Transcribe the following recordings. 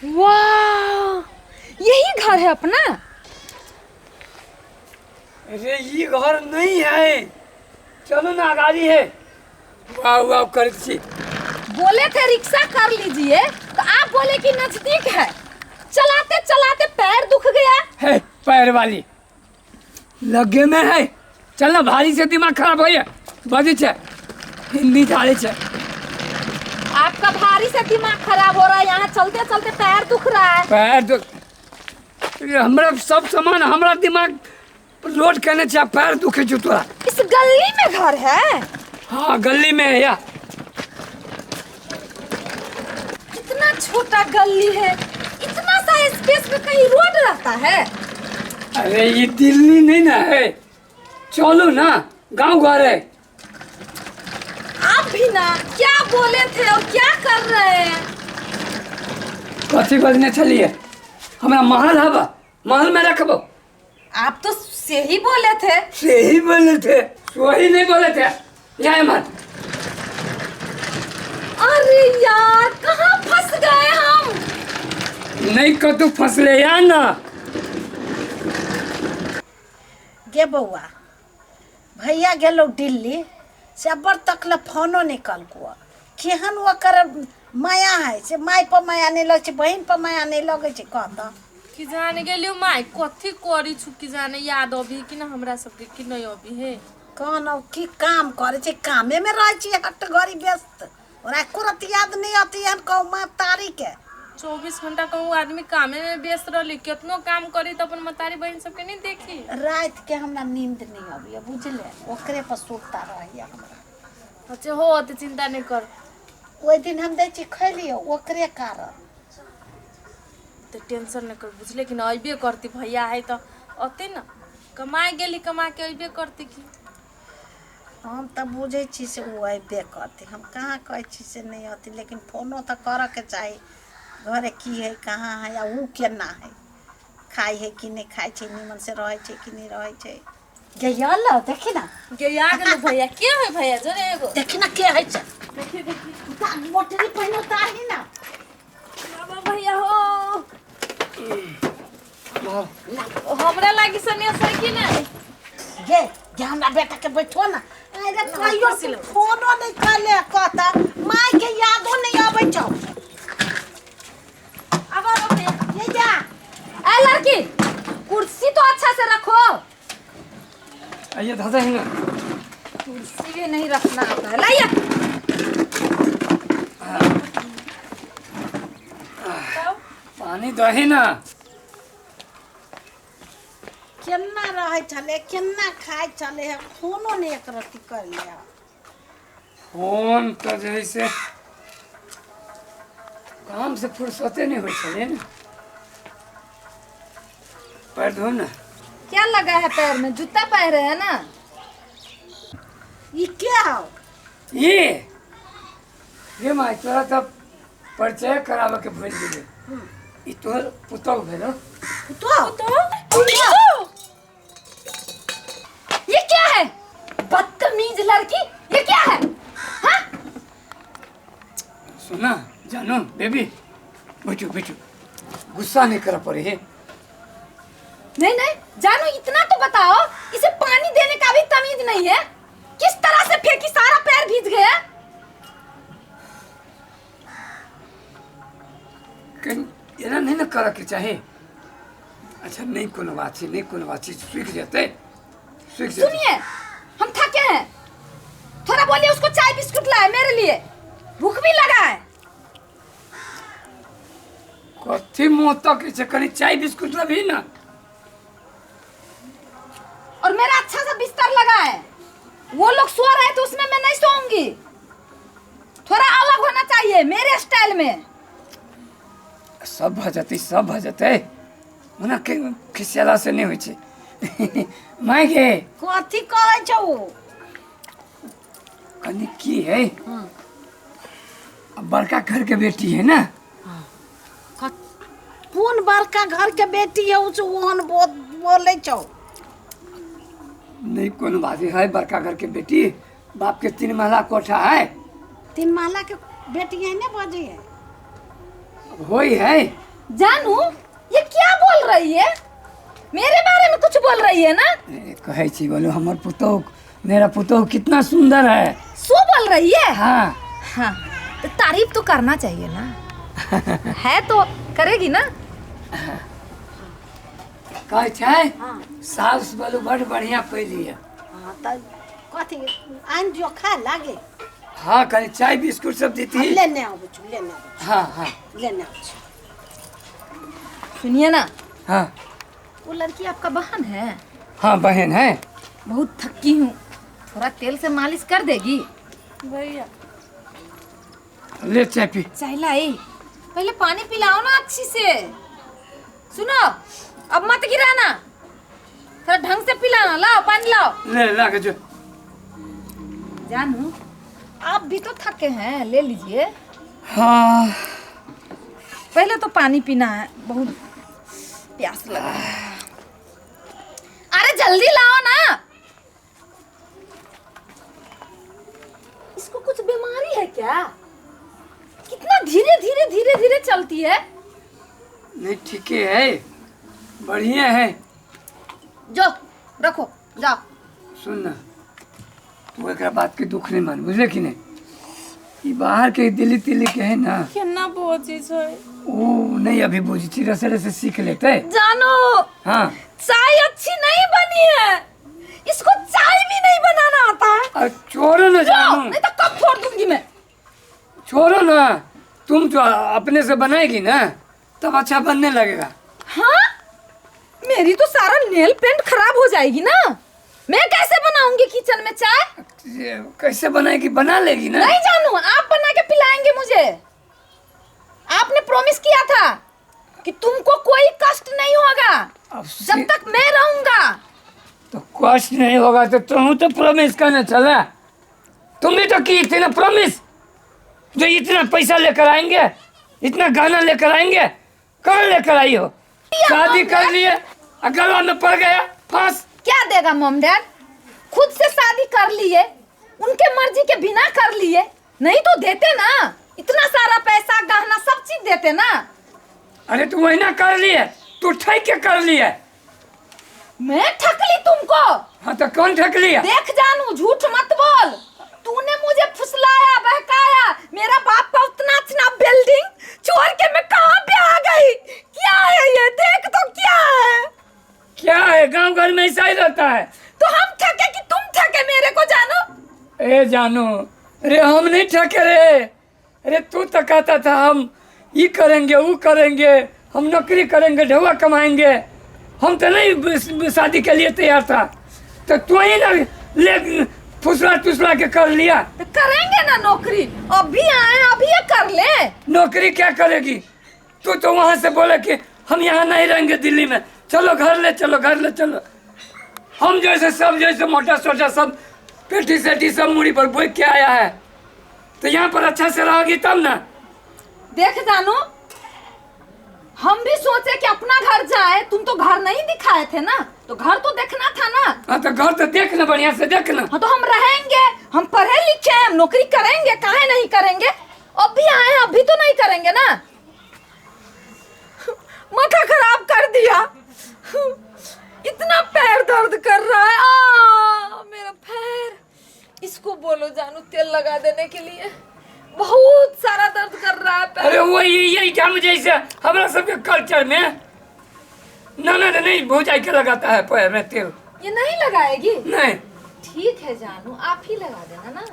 वाह, यही घर है अपना? अरे ये घर नहीं है, चलो ना गाड़ी है। वाह वाह कर छी। बोले थे रिक्शा कर लीजिए तो आप बोले कि नजदीक है। चलाते चलाते पैर दुख गया। है पैर वाली लगे में है। चलना भारी से दिमाग खराब हो गया। बजे छे हिंदी झाड़े छे। आपका भारी से दिमाग खराब हो रहा है, यहाँ चलते चलते पैर दुख रहा है। पैर दुख, हमरा सब सामान हमरा दिमाग लोड करने छे, पैर दुखे छो तोरा। इस गली में घर है? हाँ गली में है या। कितना छोटा गली है, इतना सा स्पेस में कहीं रोड रहता है? अरे ये दिल्ली नहीं ना है, चलो ना गांव घर है। आप भी ना क्या बोले थे और क्या कर रहे हैं? कथी बजने चलिए, हमारा महल हवा, महल में रखबो। आप तो से ही बोले थे। से ही बोले थे, वही नहीं बोले थे। यहाँ मत। अरे यार कहाँ फंस गए हम? नहीं कतु फंसले यार ना। गे बउआ, भैया गेलो दिल्ली से अबर तक फोनो निकल को केहन ओकर माया है से माय पर माया नहीं लगे छै, बहन पर माया नहीं लगे छै। कहता कि जाने गेलियो माय कथी करी छु कि जाने याद अभी कि ना हमरा सबके कि नहीं अभी है। कौन की काम करे छै, कामे में रह छी हट घड़ी व्यस्त। और एको रत याद नहीं आती है कहूँ माँ तारी के 24 घंटा कहूँ आदमी कामे में व्यस्त रही, कितनो काम करी तो अपन मतारी बहन सबके नहीं देखी। रात के हमरा नींद नहीं अभी बुझले, ओकरे पर सुतता रहिए हमरा। अच्छा हो तो चिंता नहीं कर। ओई दिन हम दे छी खैलियो ओकरे कारण। तो टेंशन नहीं कर बुझ, लेकिन अबे करती भैया है तो अते ना कमाए गेली, कमा के अबे करती की। हम तो बुझे छी से वो अबे करती, हम कहाँ कहे छी से नहीं आती, लेकिन फोनो तो करे के चाहिए घरे की है कहाँ है या ऊ केना है, खाई है कि नहीं खाई छे, निमन से रहे छे कि नहीं रहे छे। गया लो देखी ना, गया गेलो भैया के है भैया जोरे एगो देखी ना के है छे। देखी देखी ता मोटरी पहनो ताही ना बाबा भैया हो हमरा लागी सनिया सही कि नहीं। गे गे हमरा बेटा के बैठो ना। अरे कहियो से फोनो नहीं करले, कहता माय के यादो नहीं आवे छौ। अब आओ भैया ये जा ए लड़की, कुर्सी तो अच्छा से रखो। आइए दादा है ना। कुर्सी भी नहीं रखना आता है, लाइए। पानी दही ना। केना रहे छले, केना खाए छले है, फोनो नहीं एक रति कर लिया। फोन तो जैसे काम से फुर्सते नहीं हो चले ना। पैर धो ना। क्या लगा है पैर में? जूता पहरे है ना? ये क्या हो? ये माय तोरा तब परिचय करावे के भूल गेले। ई तोहर पुतौ भेलो। तो ये क्या है? बदतमीज लड़की, ये क्या है? हाँ? सुना जानो बेबी, बैठो बैठो, गुस्सा नहीं कर पड़े है। नहीं नहीं जानू, इतना तो बताओ, इसे पानी देने का भी तमीज नहीं है। किस तरह से फेंकी, सारा पैर भीज गया। कहीं एना नहीं ना करे के चाहे। अच्छा नहीं कोनो बात है, नहीं कोनो बात है, सूख जाते सूख जाते। सुनिए, हम थके हैं, थोड़ा बोलिए उसको चाय बिस्कुट लाए मेरे लिए, भूख भी लगा है। कथी मुँह तक से करी चाय बिस्कुट भी ना। और मेरा अच्छा सा बिस्तर लगा है, वो लोग सो रहे तो उसमें मैं नहीं सोऊंगी। थोड़ा अलग होना चाहिए मेरे स्टाइल में। सब भजते सब भजते मना के खिसियाला से नहीं होई छे। माय गे कथी कहै छौ? कनी की है, अब बड़का घर के बेटी है ना। कौन बड़का घर के बेटी है उस ओहन बोले छौ? नहीं कोनो बात है, बड़का घर के बेटी, बाप के 3 महला कोठा है। 3 महला के बेटी है ना बजे है। होई है जानू ये क्या बोल रही है? मेरे बारे में कुछ बोल रही है ना? कहे छी बोलो हमर पुतोह, मेरा पुतोह कितना सुंदर है। सो बोल रही है? हाँ हाँ तो तारीफ तो करना चाहिए ना। है तो करेगी ना। कहे छै सास बोलो बड़ बढ़िया पैली है। हाँ तो कथी आन दियो खा लागे। हाँ कहीं चाय बिस्कुट सब देती। लेने आओ बच्चू, लेने आओ, हाँ हाँ लेने आओ। सुनिए ना, हाँ वो लड़की आपका बहन है? हाँ बहन है। बहुत थकी हूँ, थोड़ा तेल से मालिश कर देगी? भैया ले चाय पी। चाय लाई, पहले पानी पिलाओ ना अच्छी से। सुनो अब मत गिराना, थोड़ा ढंग से पिलाना। लाओ पानी लाओ। ले ला के जो। जानू आप भी तो थके हैं, ले लीजिए। हाँ पहले तो पानी पीना है, बहुत प्यास लगा है। अरे जल्दी लाओ ना। इसको कुछ बीमारी है क्या? कितना धीरे धीरे धीरे धीरे चलती है। नहीं ठीक है, बढ़िया है। जो रखो जाओ। सुन ना, तू एक बात के दुख नहीं मान, बुझले कि नहीं? ये बाहर के दिल्ली तिल्ली के है ना, केना बोझी छै। वो नहीं अभी बुझी, चिरा से सीख लेते। जानो हाँ चाय अच्छी नहीं बनी है, इसको चाय भी नहीं बनाना आता है। और छोड़ो ना जानू, नहीं तो कब फोड़ दूंगी मैं। छोड़ो ना, तुम जो अपने से बनाएगी ना तब अच्छा बनने लगेगा। हाँ मेरी तो सारा नेल पेंट खराब हो जाएगी ना। मैं कैसे बनाऊंगी किचन में चाय? ये कैसे बनाएगी? बना लेगी ना। नहीं जानू, आप बना के पिलाएंगे मुझे। आपने प्रॉमिस किया था कि तुमको कोई कष्ट नहीं होगा अब जब तक मैं रहूंगा। तो कष्ट नहीं होगा तो तुम तो प्रॉमिस करने चला। तुम भी तो की थी ना प्रॉमिस, जो इतना पैसा लेकर आएंगे, इतना गाना लेकर आएंगे। कहाँ लेकर आई हो? शादी कर लिए, गला में पड़ गया फांस। क्या देगा मॉम डैड? खुद से शादी कर लिए, उनके मर्जी के बिना कर लिए। नहीं तो देते ना, इतना सारा पैसा गहना सब चीज देते ना। अरे तू वही ना कर लिए, तू ठक के कर लिए। मैं ठक ली तुमको? हाँ तो कौन ठक लिया? देख जानू, झूठ मत बोल। तूने मुझे फुसलाया, बहकाया। मेरा बाप का उतना अच्छा बिल्डिंग छोड़ के मैं कहाँ पे आ गई? क्या है ये? देख तो क्या है? क्या है? गांव घर में ऐसा ही रहता है। तो हम ठके कि तुम ठके मेरे को जानू? ए जानू, अरे हम नहीं ठके रे। अरे तू तो कहता था हम ये करेंगे वो करेंगे, हम नौकरी करेंगे, ढवा कमाएंगे। हम तो नहीं शादी के लिए तैयार था, तो तू ही ना ले फुसला टुसला के कर लिया। तो करेंगे ना नौकरी, अभी आए अभी ये कर ले। नौकरी क्या करेगी? तू तो वहां से बोले कि हम यहाँ नहीं रहेंगे दिल्ली में, चलो घर ले चलो, घर ले चलो। हम जैसे सब जैसे मोटा सोटा सब पेटी सेटी सब मुड़ी पर बोल के आया है, तो यहाँ पर अच्छा से रहोगी तब ना। देख जानू, हम भी सोचे कि अपना घर जाए। तुम तो घर नहीं दिखाए थे ना, तो घर तो देखना था ना। हाँ तो घर तो देखना, बढ़िया से देखना। हाँ तो हम रहेंगे, हम पढ़े लिखे हैं, हम नौकरी करेंगे, काहे नहीं करेंगे? अभी आए हैं, अभी तो नहीं करेंगे ना। माथा खराब कर दिया। इतना पैर दर्द कर रहा है। मेरा पैर। इसको बोलो जानू तेल लगा देने के लिए, बहुत सारा दर्द कर रहा है पैर। अरे वो यही काम जैसे हमारा सबके कल्चर में ननद नहीं भौजाई के लगाता है पैर में तेल। ये नहीं लगाएगी? नहीं। ठीक है जानू, आप ही लगा देना ना।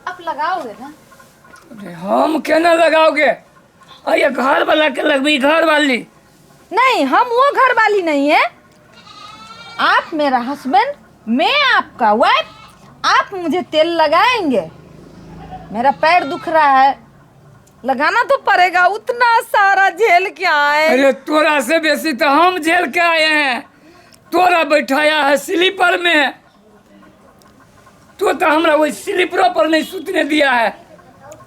आप लगाओगे ना? अरे हम क्या ना लगाओगे? अरे घर वाला के लगवी, घर वाली। नहीं, हम वो घर वाली नहीं है। आप मेरा हस्बैंड, मैं आपका वाइफ। आप मुझे तेल लगाएंगे। मेरा पैर दुख रहा है, लगाना तो पड़ेगा। उतना सारा झेल के आए। अरे तोरा से बेसी तो हम झेल के आए हैं। तोरा बैठाया है स्लीपर में, तो हमरा वही स्लीपरों पर नहीं सुतने दिया है।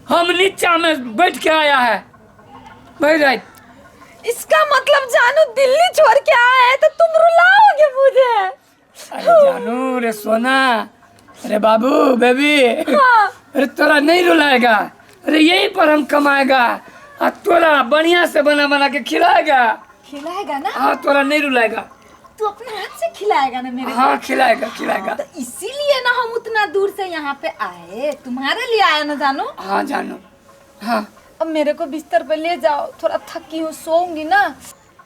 हम नीचा में बैठ के आया है। भाई राइट। इसका मतलब जानू दिल्ली छोड़ के आए हैं तो तुम रुलाओगे मुझे? अरे जानू रे सोना, अरे बाबू बेबी, हाँ। अरे तोरा नहीं रुलाएगा। अरे यहीं पर हम कमाएगा, आ तोरा बढ़िया से बना बना के खिलाएगा। खिलाएगा ना? हाँ तोरा नहीं रुलाएगा। तू अपने हाथ से खिलाएगा ना मेरे हाँ खिलाएगा खिलाएगा। तो इसीलिए ना हम उतना दूर से यहाँ पे आए, तुम्हारे लिए आए ना जानू। हाँ जानू। हाँ अब मेरे को बिस्तर पे ले जाओ, थोड़ा थकी हूँ, सोऊंगी ना,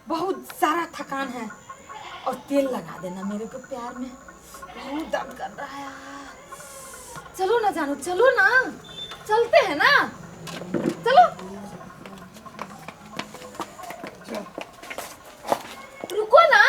बहुत सारा थकान है। और तेल लगा देना मेरे को प्यार में, बहुत दर्द कर रहा है। चलो ना जानू, चलो ना, चलते हैं ना, चलो। रुको ना।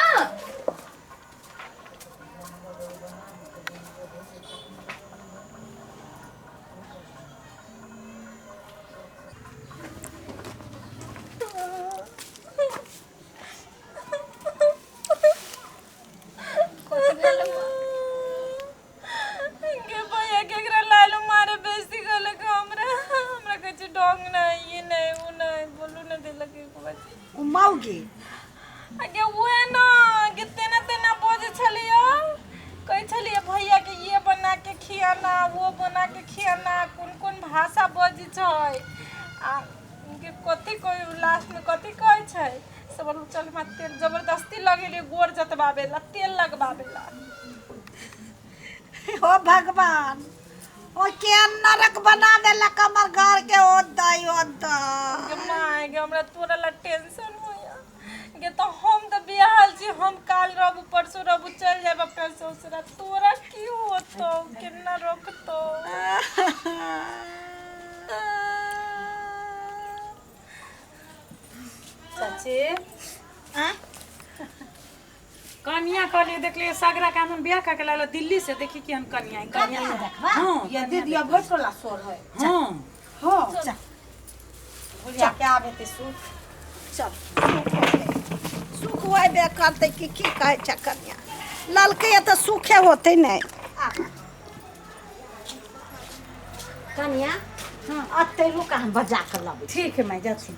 के भैया केकरा लालू मारे बेइज्जती करले के हमरा कुछ ढंग नहीं, ये नहीं वो नहीं बोलू ना दिल के बच्ची उमाओगे आगे वो ना कि तेना बोझ छलियो कह छलिए भैया के ये बना के खियाना, वो बना के खियाना, कौन भाषा बजी छै आ उनके कथी कोई लास्ट में कथी कहै छै से बोलू चल मत तेल जबरदस्ती लगेले गोर जतबावेला तेल लगबावेला। हो भगवान, ओ के नरक बना देला कमर घर के ओ दई के माय गे हमरा तोरा ला टेंशन होया गे। तो हम तो बियाहल छी, हम काल रहबू परसों रहबू चल जाब अपना ससुरा, तोरा की होतो केना रोकतो। चाची कन्या कहलिए देखलिए सगरा का हम बियाह करके लालो दिल्ली से, देखी कि हम कन्या कन्या हां ये दे दिया भटोला सोर है। हां हो चल बुढ़िया के आवे ते सुख चल सुख होय बे करते की कहे छ कन्या ललके तो सुखे होते नहीं। कन्या हां अते रुका हम बजा कर लाबे। ठीक है मैं जाती